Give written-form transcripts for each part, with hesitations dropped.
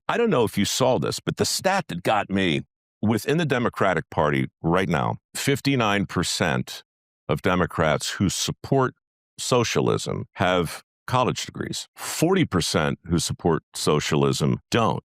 I don't know if you saw this, but the stat that got me within the Democratic Party right now, 59% of Democrats who support socialism have college degrees. 40% who support socialism don't.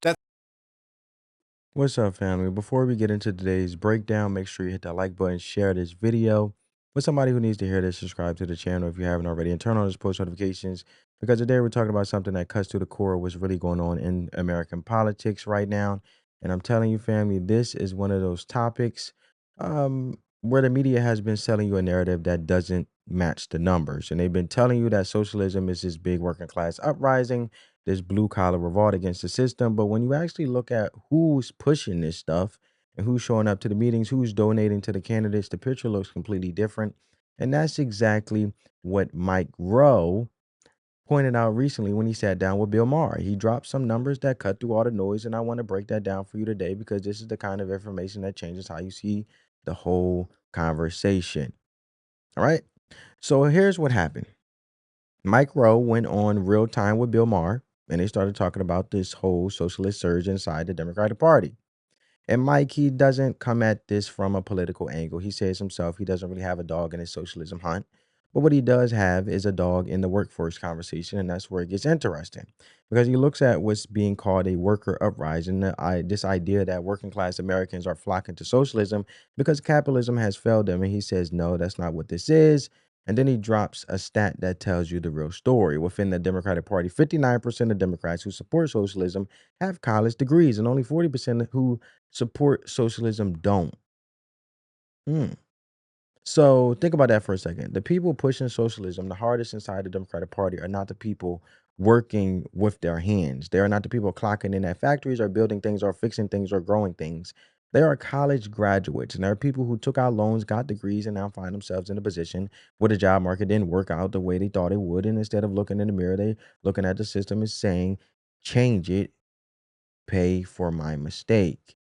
What's up, family? Before we get into today's breakdown, make sure you hit that like button, share this video with somebody who needs to hear this, subscribe to the channel if you haven't already, and turn on those post notifications because today we're talking about something that cuts to the core of what's really going on in American politics right now. And I'm telling you, family, this is one of those topics where the media has been selling you a narrative that doesn't match the numbers. And they've been telling you that socialism is this big working class uprising, this blue collar revolt against the system. But when you actually look at who's pushing this stuff and who's showing up to the meetings, who's donating to the candidates, the picture looks completely different. And that's exactly what Mike Rowe pointed out recently when he sat down with Bill Maher. He dropped some numbers that cut through all the noise, and I want to break that down for you today because this is the kind of information that changes how you see the whole conversation. All right. So here's what happened. Mike Rowe went on Real Time with Bill Maher, and they started talking about this whole socialist surge inside the Democratic Party. And Mike, he doesn't come at this from a political angle. He says himself he doesn't really have a dog in his socialism hunt. But what he does have is a dog in the workforce conversation, and that's where it gets interesting. Because he looks at what's being called a worker uprising, this idea that working class Americans are flocking to socialism because capitalism has failed them. And he says, no, that's not what this is. And then he drops a stat that tells you the real story. Within the Democratic Party, 59% of Democrats who support socialism have college degrees, and only 40% who support socialism don't. Hmm. So think about that for a second. The people pushing socialism the hardest inside the Democratic Party are not the people working with their hands. They are not the people clocking in at factories or building things or fixing things or growing things. They are college graduates, and there are people who took out loans, got degrees, and now find themselves in a position where the job market didn't work out the way they thought it would. And instead of looking in the mirror, they looking at the system and saying, change it, pay for my mistake.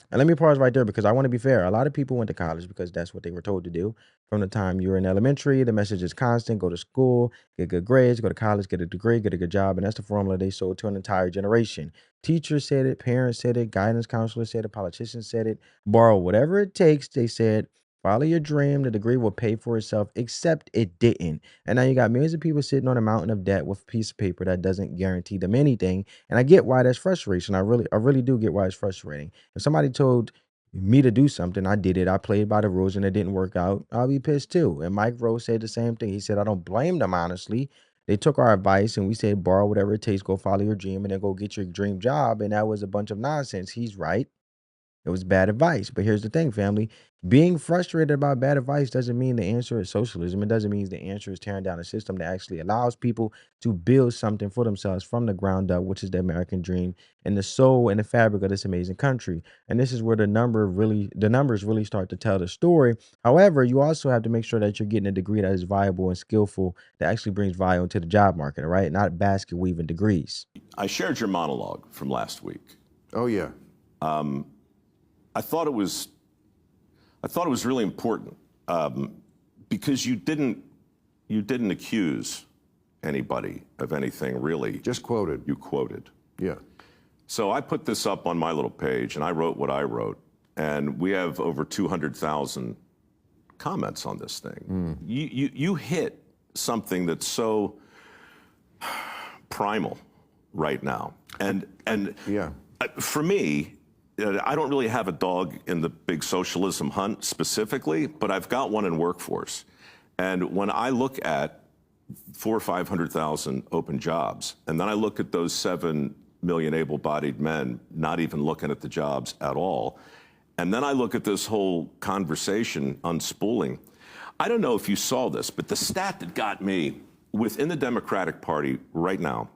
And let me pause right there because I want to be fair. A lot of people went to college because that's what they were told to do. From the time you were in elementary, the message is constant: go to school, get good grades, go to college, get a degree, get a good job. And that's the formula they sold to an entire generation. Teachers said it, parents said it, guidance counselors said it, politicians said it. Borrow whatever it takes, they said. Follow your dream. The degree will pay for itself, except it didn't. And now you got millions of people sitting on a mountain of debt with a piece of paper that doesn't guarantee them anything. And I get why that's frustration. I really do get why it's frustrating. If somebody told me to do something, I did it. I played by the rules and it didn't work out. I'll be pissed too. And Mike Rowe said the same thing. He said, I don't blame them, honestly. They took our advice and we said, borrow whatever it takes, go follow your dream and then go get your dream job. And that was a bunch of nonsense. He's right. It was bad advice. But here's the thing, family. Being frustrated about bad advice doesn't mean the answer is socialism. It doesn't mean the answer is tearing down a system that actually allows people to build something for themselves from the ground up, which is the American dream and the soul and the fabric of this amazing country. And this is where the numbers really start to tell the story. However, you also have to make sure that you're getting a degree that is viable and skillful that actually brings value into the job market, all right? Not basket weaving degrees. I shared your monologue from last week. Oh, yeah. I thought it was really important because you didn't accuse anybody of anything really. Just quoted. You quoted. Yeah. So I put this up on my little page and I wrote what I wrote, and we have over 200,000 comments on this thing. You hit something that's so primal right now, and Yeah. for me, I don't really have a dog in the big socialism hunt specifically, but I've got one in workforce. And when I look at 400,000 or 500,000 open jobs, and then I look at those 7 million able-bodied men not even looking at the jobs at all, and then I look at this whole conversation unspooling, I don't know if you saw this, but the stat that got me within the Democratic Party right now,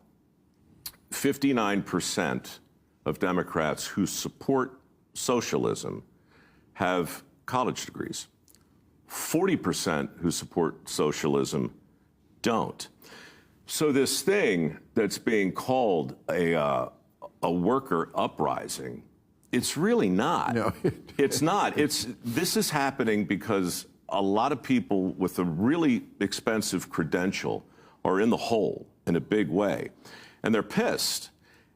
59% of Democrats who support socialism have college degrees. 40% who support socialism don't. So this thing that's being called a worker uprising, it's really not. No. It's not. This is happening because a lot of people with a really expensive credential are in the hole in a big way, and they're pissed.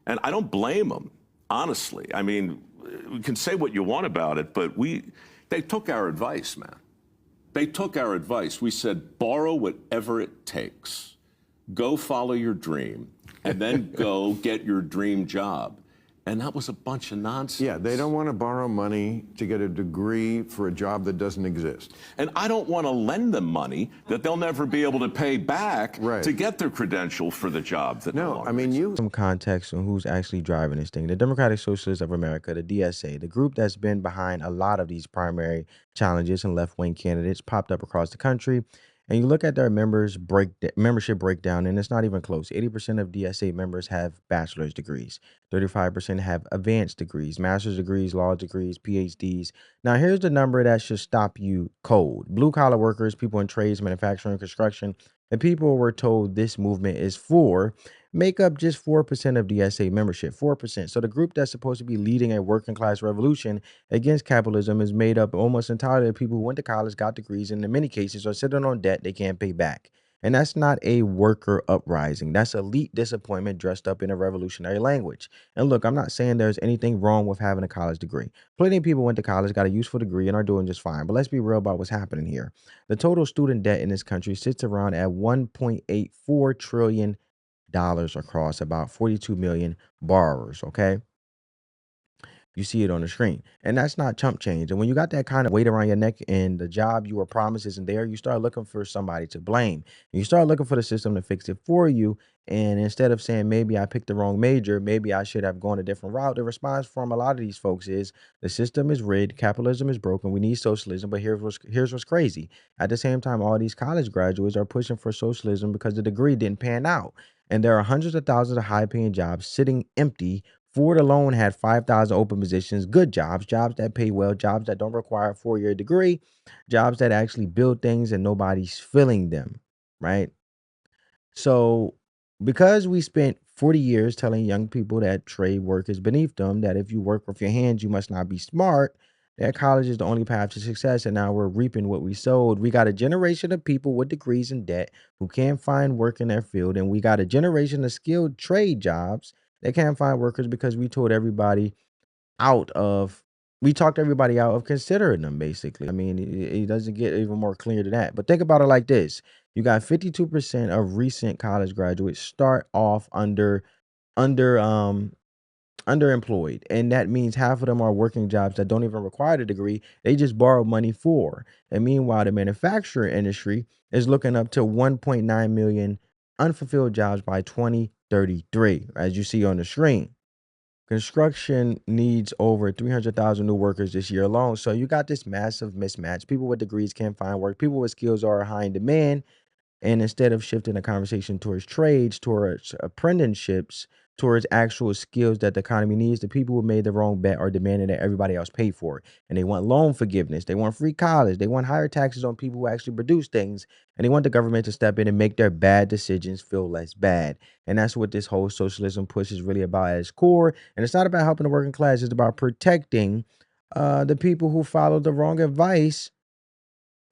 And I don't blame them. honestly. I mean, we can say what you want about it, but they took our advice, man. They took our advice. We said, borrow whatever it takes. Go follow your dream, and then go get your dream job. And that was a bunch of nonsense. Yeah, they don't want to borrow money to get a degree for a job that doesn't exist. And I don't want to lend them money that they'll never be able to pay back to get their credential for the job that No, I mean, some context on who's actually driving this thing. The Democratic Socialists of America, the DSA, the group that's been behind a lot of these primary challenges and left-wing candidates popped up across the country. And you look at their membership breakdown, and it's not even close. 80% of DSA members have bachelor's degrees. 35% have advanced degrees, master's degrees, law degrees, PhDs. Now, here's the number that should stop you cold. Blue-collar workers, people in trades, manufacturing, construction, and people were told this movement is for, make up just 4% of DSA membership, 4%. So the group that's supposed to be leading a working class revolution against capitalism is made up almost entirely of people who went to college, got degrees, and in many cases are sitting on debt they can't pay back. And that's not a worker uprising. That's elite disappointment dressed up in a revolutionary language. And look, I'm not saying there's anything wrong with having a college degree. Plenty of people went to college, got a useful degree, and are doing just fine. But let's be real about what's happening here. The total student debt in this country sits around at $1.84 trillion across about 42 million borrowers, okay? You see it on the screen. And that's not chump change. And when you got that kind of weight around your neck and the job you were promised isn't there, you start looking for somebody to blame. And you start looking for the system to fix it for you. And instead of saying, maybe I picked the wrong major, maybe I should have gone a different route, the response from a lot of these folks is the system is rigged, capitalism is broken, we need socialism. But here's what's crazy. At the same time, all these college graduates are pushing for socialism because the degree didn't pan out. And there are hundreds of thousands of high-paying jobs sitting empty. Ford alone had 5,000 open positions, good jobs, jobs that pay well, jobs that don't require a 4-year degree, jobs that actually build things and nobody's filling them, right? So because we spent 40 years telling young people that trade work is beneath them, that if you work with your hands, you must not be smart, that college is the only path to success, and now we're reaping what we sowed. We got a generation of people with degrees in debt who can't find work in their field, and we got a generation of skilled trade jobs that can't find workers because out of we talked everybody out of considering them, basically. I mean, it doesn't get even more clear than that. But think about it like this. You got 52% of recent college graduates start off under underemployed, and that means half of them are working jobs that don't even require the degree, they just borrow money for. And meanwhile, the manufacturing industry is looking up to 1.9 million unfulfilled jobs by 2033, as you see on the screen. Construction needs over 300,000 new workers this year alone. So you got this massive mismatch. People with degrees can't find work. People with skills are high in demand. And instead of shifting the conversation towards trades, towards apprenticeships, towards actual skills that the economy needs, the people who made the wrong bet are demanding that everybody else pay for it. And they want loan forgiveness. They want free college. They want higher taxes on people who actually produce things. And they want the government to step in and make their bad decisions feel less bad. And that's what this whole socialism push is really about at its core. And it's not about helping the working class. It's about protecting the people who follow the wrong advice,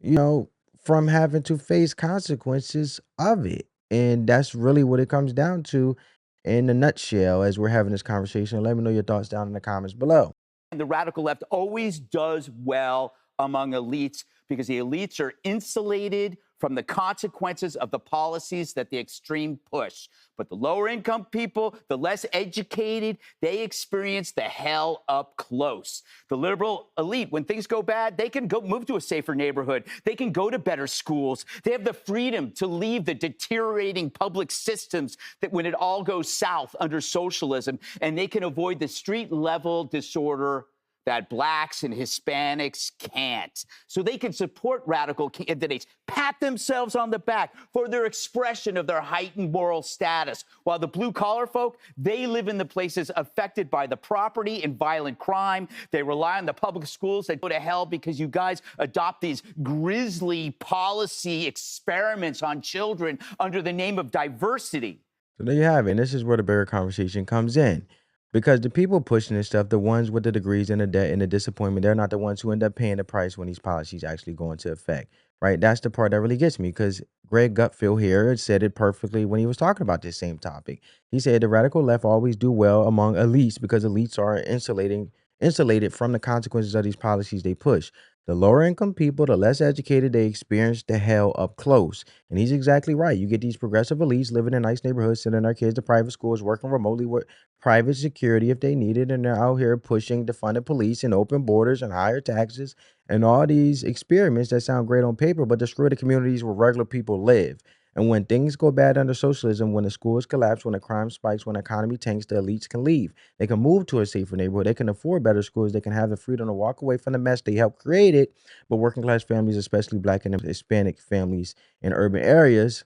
you know, from having to face consequences of it. And that's really what it comes down to in a nutshell as we're having this conversation. Let me know your thoughts down in the comments below. The radical left always does well among elites because the elites are insulated from the consequences of the policies that the extreme push. But the lower income people, the less educated, they experience the hell up close. The liberal elite, when things go bad, they can go move to a safer neighborhood. They can go to better schools. They have the freedom to leave the deteriorating public systems that when it all goes south under socialism, and they can avoid the street level disorder that blacks and Hispanics can't. So they can support radical candidates, pat themselves on the back for their expression of their heightened moral status. While the blue-collar folk, they live in the places affected by the property and violent crime. They rely on the public schools that go to hell because you guys adopt these grisly policy experiments on children under the name of diversity. So there you have it. And this is where the bigger conversation comes in. Because the people pushing this stuff, the ones with the degrees and the debt and the disappointment, they're not the ones who end up paying the price when these policies actually go into effect, right? That's the part that really gets me because Greg Gutfeld here said it perfectly when he was talking about this same topic. He said the radical left always do well among elites because elites are insulated from the consequences of these policies they push. The lower income people, the less educated, they experience the hell up close. And he's exactly right. You get these progressive elites living in nice neighborhoods, sending their kids to private schools, working remotely with private security if they need it, and they're out here pushing defunded police and open borders and higher taxes and all these experiments that sound great on paper, but destroy the communities where regular people live. And when things go bad under socialism, when the schools collapse, when the crime spikes, when the economy tanks, the elites can leave. They can move to a safer neighborhood. They can afford better schools. They can have the freedom to walk away from the mess they helped create it. But working class families, especially Black and Hispanic families in urban areas,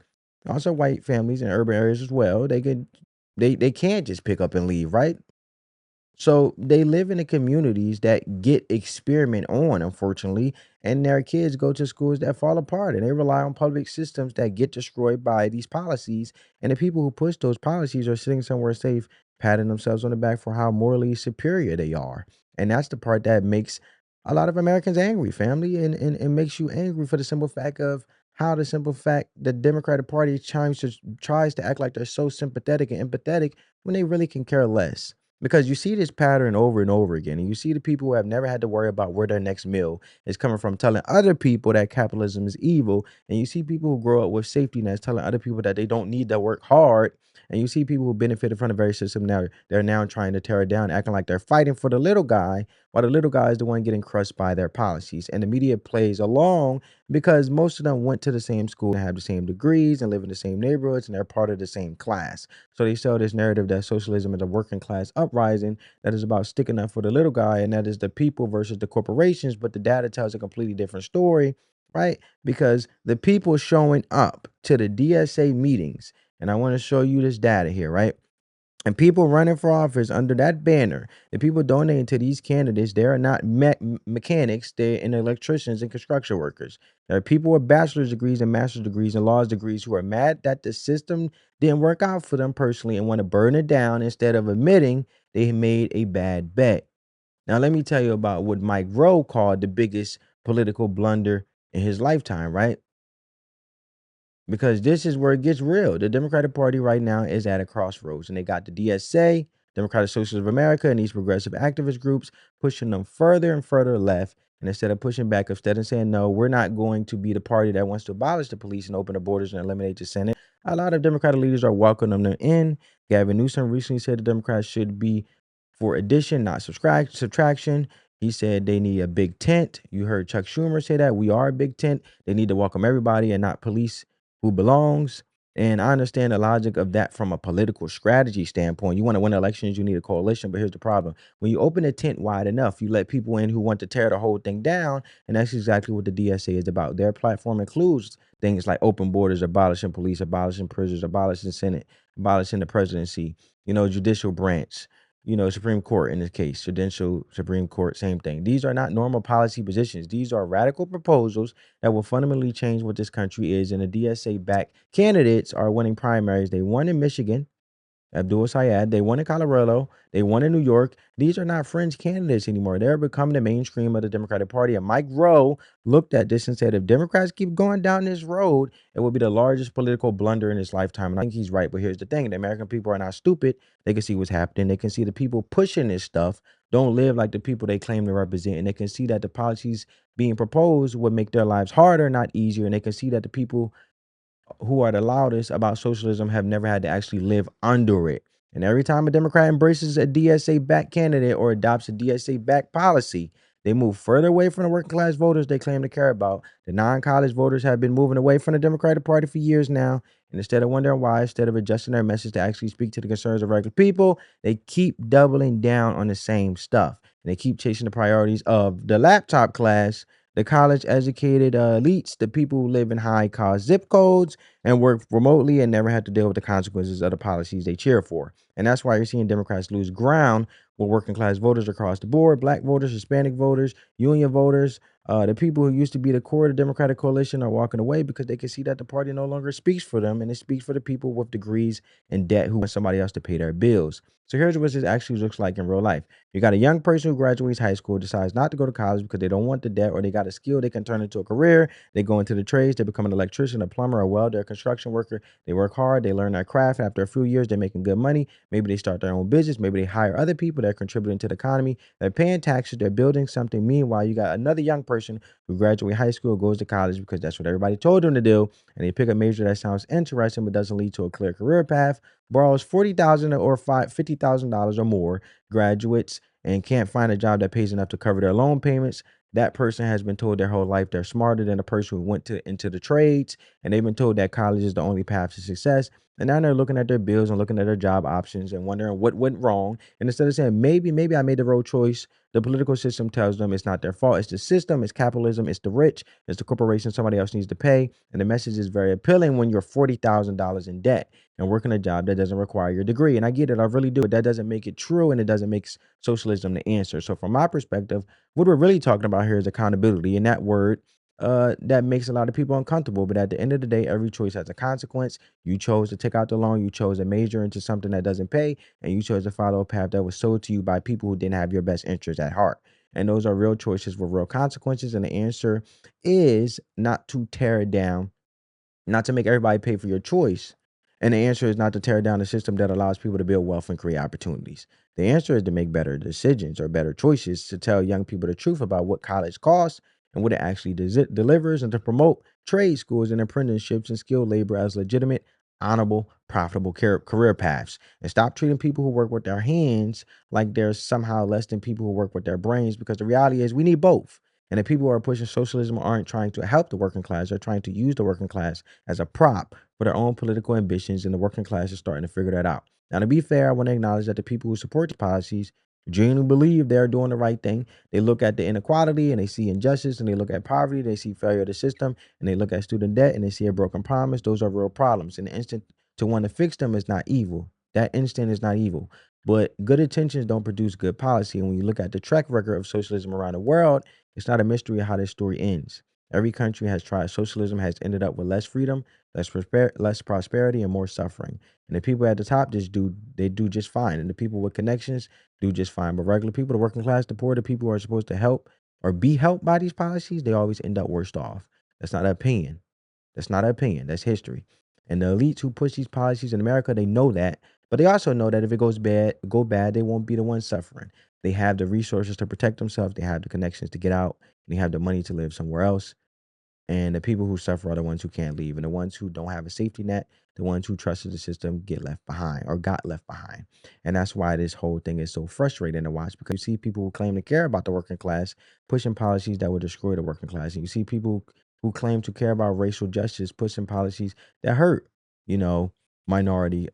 also white families in urban areas as well, they can't just pick up and leave, right? So they live in the communities that get experiment on, unfortunately, and their kids go to schools that fall apart and they rely on public systems that get destroyed by these policies. And the people who push those policies are sitting somewhere safe, patting themselves on the back for how morally superior they are. And that's the part that makes a lot of Americans angry, family, and makes you angry for the simple fact of how the Democratic Party tries to act like they're so sympathetic and empathetic when they really can care less. Because you see this pattern over and over again, and you see the people who have never had to worry about where their next meal is coming from telling other people that capitalism is evil, and you see people who grow up with safety nets telling other people that they don't need to work hard, and you see people who benefited from the very system now they're now trying to tear it down, acting like they're fighting for the little guy, while the little guy is the one getting crushed by their policies. And the media plays along because most of them went to the same school and have the same degrees and live in the same neighborhoods and they're part of the same class. So they sell this narrative that socialism is a working class uprising that is about sticking up for the little guy, and that is the people versus the corporations. But the data tells a completely different story, right? Because the people showing up to the DSA meetings, and I want to show you this data here, right? And people running for office under that banner, the people donating to these candidates, they are not mechanics, they're electricians and construction workers. There are people with bachelor's degrees and master's degrees and laws degrees who are mad that the system didn't work out for them personally and want to burn it down instead of admitting they made a bad bet. Now, let me tell you about what Mike Rowe called the biggest political blunder in his lifetime, right? Because this is where it gets real. The Democratic Party right now is at a crossroads, and they got the DSA, Democratic Socialists of America, and these progressive activist groups pushing them further and further left. And instead of pushing back, instead of saying, no, we're not going to be the party that wants to abolish the police and open the borders and eliminate the Senate, a lot of Democratic leaders are welcoming them in. Gavin Newsom recently said the Democrats should be for addition, not subtraction. He said they need a big tent. You heard Chuck Schumer say that. We are a big tent. They need to welcome everybody and not police who belongs. And I understand the logic of that from a political strategy standpoint. You want to win elections, you need a coalition. But here's the problem. When you open a tent wide enough, you let people in who want to tear the whole thing down. And that's exactly what the DSA is about. Their platform includes things like open borders, abolishing police, abolishing prisons, abolishing Senate, abolishing the presidency, judicial branch, Supreme Court in this case, Credential, Supreme Court, same thing. These are not normal policy positions. These are radical proposals that will fundamentally change what this country is. And the DSA-backed candidates are winning primaries. They won in Michigan, Abdul Syed. They won in Colorado. They won in New York. These are not fringe candidates anymore. They're becoming the mainstream of the Democratic Party. And Mike Rowe looked at this and said, if Democrats keep going down this road, it will be the largest political blunder in his lifetime. And I think he's right. But here's the thing. The American people are not stupid. They can see what's happening. They can see the people pushing this stuff don't live like the people they claim to represent. And they can see that the policies being proposed would make their lives harder, not easier. And they can see that the people who are the loudest about socialism have never had to actually live under it. And every time a Democrat embraces a DSA-backed candidate or adopts a DSA-backed policy, they move further away from the working class voters they claim to care about. The non-college voters have been moving away from the Democratic Party for years now. And instead of wondering why, instead of adjusting their message to actually speak to the concerns of regular people, they keep doubling down on the same stuff. And they keep chasing the priorities of the laptop class, the college educated elites, the people who live in high cost zip codes and work remotely and never have to deal with the consequences of the policies they cheer for. And that's why you're seeing Democrats lose ground with working class voters across the board, Black voters, Hispanic voters, union voters, The people who used to be the core of the Democratic coalition are walking away because they can see that the party no longer speaks for them, and it speaks for the people with degrees and debt who want somebody else to pay their bills. So here's what this actually looks like in real life. You got a young person who graduates high school, decides not to go to college because they don't want the debt, or they got a skill they can turn into a career. They go into the trades, they become an electrician, a plumber, a welder, a construction worker. They work hard, they learn their craft. After a few years, they're making good money. Maybe they start their own business. Maybe they hire other people that are contributing to the economy. They're paying taxes, they're building something. Meanwhile, you got another young person who graduates high school, goes to college because that's what everybody told them to do, and they pick a major that sounds interesting but doesn't lead to a clear career path, borrows $40,000 or $50,000 or more, graduates, and can't find a job that pays enough to cover their loan payments. That person has been told their whole life they're smarter than a person who went into the trades, and they've been told that college is the only path to success. And now they're looking at their bills and looking at their job options and wondering what went wrong. And instead of saying, maybe I made the wrong choice, the political system tells them it's not their fault. It's the system, it's capitalism, it's the rich, it's the corporation somebody else needs to pay. And the message is very appealing when you're $40,000 in debt and working a job that doesn't require your degree. And I get it, I really do. But that doesn't make it true, and it doesn't make socialism the answer. So from my perspective, what we're really talking about here is accountability. And that word, that makes a lot of people uncomfortable. But at the end of the day, every choice has a consequence. You chose to take out the loan, you chose to major into something that doesn't pay, and you chose to follow a path that was sold to you by people who didn't have your best interest at heart. And those are real choices with real consequences. And the answer is not to tear it down, not to make everybody pay for your choice. And the answer is not to tear down the system that allows people to build wealth and create opportunities. The answer is to make better decisions or better choices, to tell young people the truth about what college costs and what it actually delivers, and to promote trade schools and apprenticeships and skilled labor as legitimate, honorable, profitable career paths. And stop treating people who work with their hands like they're somehow less than people who work with their brains, because the reality is we need both. And the people who are pushing socialism aren't trying to help the working class. They're trying to use the working class as a prop for their own political ambitions, and the working class is starting to figure that out. Now, to be fair, I want to acknowledge that the people who support these policies genuinely believe they're doing the right thing. They look at the inequality and they see injustice, and they look at poverty, they see failure of the system, and they look at student debt and they see a broken promise. Those are real problems. And the instinct to want to fix them is not evil. That instinct is not evil. But good intentions don't produce good policy. And when you look at the track record of socialism around the world, it's not a mystery how this story ends. Every country has tried socialism, has ended up with less freedom, less prosperity, and more suffering. And the people at the top they do just fine. And the people with connections do just fine. But regular people, the working class, the poor, the people who are supposed to help or be helped by these policies, they always end up worse off. That's not an opinion. That's not an opinion. That's history. And the elites who push these policies in America, they know that. But they also know that if it go bad, they won't be the ones suffering. They have the resources to protect themselves. They have the connections to get out. And they have the money to live somewhere else. And the people who suffer are the ones who can't leave. And the ones who don't have a safety net, the ones who trusted the system get left behind or got left behind. And that's why this whole thing is so frustrating to watch, because you see people who claim to care about the working class pushing policies that will destroy the working class. And you see people who claim to care about racial justice pushing policies that hurt, you know, minority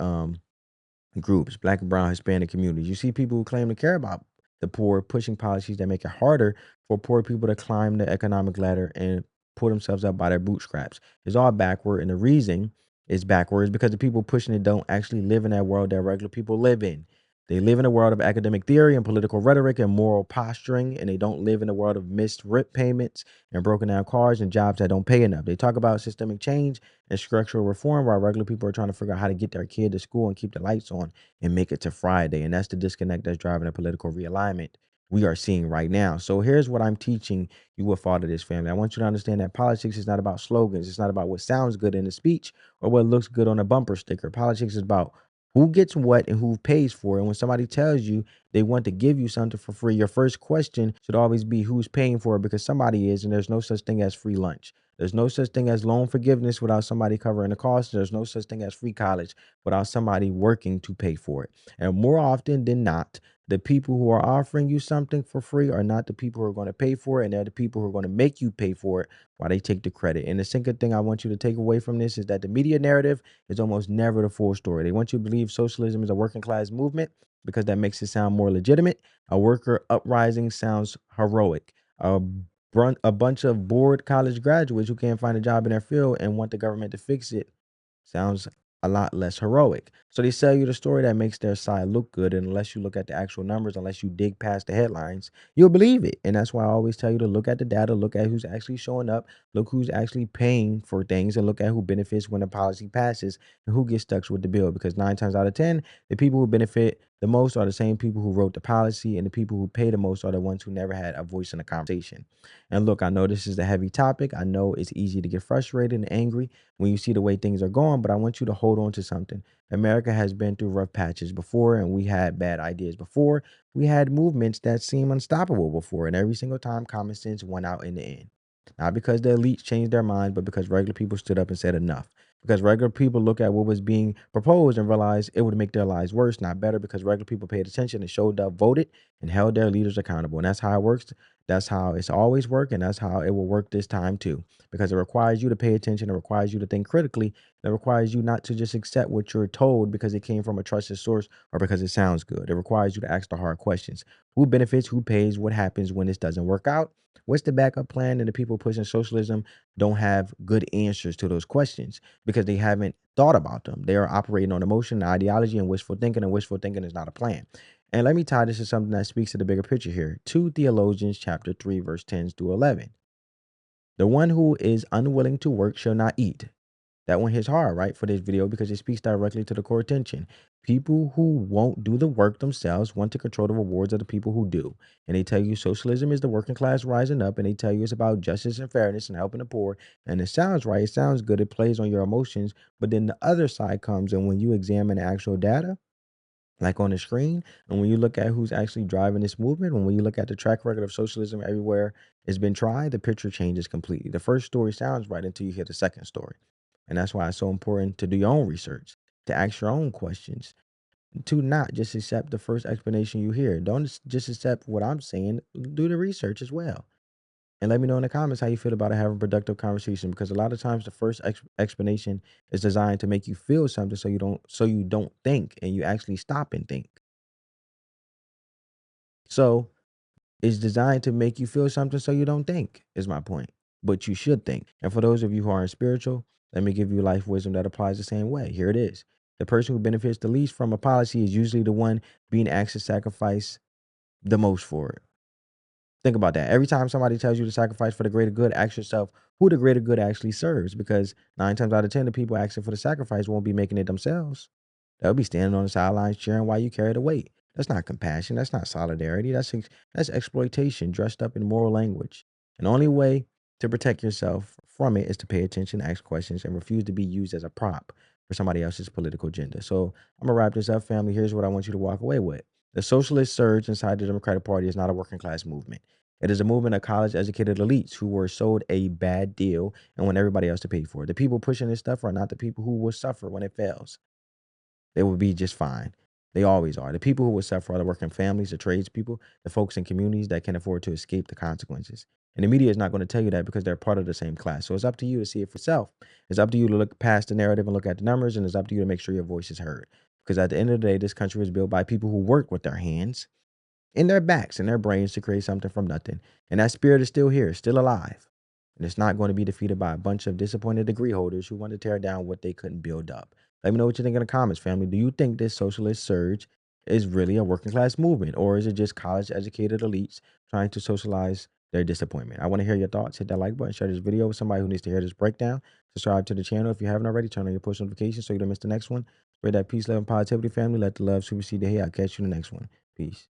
groups, Black and brown, Hispanic communities. You see people who claim to care about the poor pushing policies that make it harder for poor people to climb the economic ladder and pull themselves up by their bootstraps. It's all backward. And the reason it's backward is because the people pushing it don't actually live in that world that regular people live in. They live in a world of academic theory and political rhetoric and moral posturing, and they don't live in a world of missed rip payments and broken down cars and jobs that don't pay enough. They talk about systemic change and structural reform while regular people are trying to figure out how to get their kid to school and keep the lights on and make it to Friday. And that's the disconnect that's driving the political realignment we are seeing right now. So here's what I'm teaching you with all of this, family. I want you to understand that politics is not about slogans. It's not about what sounds good in the speech or what looks good on a bumper sticker. Politics is about who gets what and who pays for it. And when somebody tells you they want to give you something for free, your first question should always be who's paying for it, because somebody is, and there's no such thing as free lunch. There's no such thing as loan forgiveness without somebody covering the cost. There's no such thing as free college without somebody working to pay for it. And more often than not, the people who are offering you something for free are not the people who are going to pay for it, and they're the people who are going to make you pay for it while they take the credit. And the second thing I want you to take away from this is that the media narrative is almost never the full story. They want you to believe socialism is a working class movement because that makes it sound more legitimate. A worker uprising sounds heroic. A bunch of bored college graduates who can't find a job in their field and want the government to fix it sounds a lot less heroic. So they sell you the story that makes their side look good. And unless you look at the actual numbers, unless you dig past the headlines, you'll believe it. And that's why I always tell you to look at the data, look at who's actually showing up, look who's actually paying for things, and look at who benefits when a policy passes and who gets stuck with the bill. Because 9 times out of 10, the people who benefit the most are the same people who wrote the policy, and the people who pay the most are the ones who never had a voice in the conversation. And look, I know this is a heavy topic. I know it's easy to get frustrated and angry when you see the way things are going, but I want you to hold on to something. America has been through rough patches before, and we had bad ideas before. We had movements that seemed unstoppable before, and every single time common sense won out in the end. Not because the elites changed their minds, but because regular people stood up and said enough. Because regular people look at what was being proposed and realized it would make their lives worse, not better, because regular people paid attention and showed up, voted, and held their leaders accountable. And that's how it works. That's how it's always worked, and that's how it will work this time too. Because it requires you to pay attention, it requires you to think critically, it requires you not to just accept what you're told because it came from a trusted source or because it sounds good. It requires you to ask the hard questions. Who benefits, who pays, what happens when this doesn't work out? What's the backup plan? And the people pushing socialism don't have good answers to those questions because they haven't thought about them. They are operating on emotion, ideology, and wishful thinking is not a plan. And let me tie this to something that speaks to the bigger picture here. 2 Theologians, chapter 3, verse 10 through 11. The one who is unwilling to work shall not eat. That one hits hard, right, for this video because it speaks directly to the core attention. People who won't do the work themselves want to control the rewards of the people who do. And they tell you socialism is the working class rising up, and they tell you it's about justice and fairness and helping the poor. And it sounds right, it sounds good, it plays on your emotions. But then the other side comes, and when you examine the actual data, like on the screen, and when you look at who's actually driving this movement, when you look at the track record of socialism everywhere it's been tried, the picture changes completely. The first story sounds right until you hear the second story. And that's why it's so important to do your own research, to ask your own questions, to not just accept the first explanation you hear. Don't just accept what I'm saying, do the research as well. And let me know in the comments how you feel about it, having a productive conversation, because a lot of times the first explanation is designed to make you feel something so you don't think and you actually stop and think. So it's designed to make you feel something so you don't think, is my point. But you should think. And for those of you who aren't spiritual, let me give you life wisdom that applies the same way. Here it is. The person who benefits the least from a policy is usually the one being asked to sacrifice the most for it. Think about that. Every time somebody tells you to sacrifice for the greater good, ask yourself who the greater good actually serves. Because 9 times out of 10, the people asking for the sacrifice won't be making it themselves. They'll be standing on the sidelines cheering while you carry the weight. That's not compassion. That's not solidarity. That's exploitation dressed up in moral language. And the only way to protect yourself from it is to pay attention, ask questions, and refuse to be used as a prop for somebody else's political agenda. So I'm gonna wrap this up, family. Here's what I want you to walk away with. The socialist surge inside the Democratic Party is not a working class movement. It is a movement of college educated elites who were sold a bad deal and want everybody else to pay for it. The people pushing this stuff are not the people who will suffer when it fails. They will be just fine. They always are. The people who will suffer are the working families, the tradespeople, the folks in communities that can afford to escape the consequences. And the media is not going to tell you that because they're part of the same class. So it's up to you to see it for yourself. It's up to you to look past the narrative and look at the numbers, and it's up to you to make sure your voice is heard. Because at the end of the day, this country was built by people who work with their hands in their backs and their brains to create something from nothing. And that spirit is still here, still alive. And it's not going to be defeated by a bunch of disappointed degree holders who want to tear down what they couldn't build up. Let me know what you think in the comments, family. Do you think this socialist surge is really a working class movement, or is it just college educated elites trying to socialize their disappointment? I want to hear your thoughts. Hit that like button, share this video with somebody who needs to hear this breakdown. Subscribe to the channel if you haven't already. Turn on your push notifications so you don't miss the next one. Spread that peace, love, and positivity, family. Let the love supersede the hate. I'll catch you in the next one. Peace.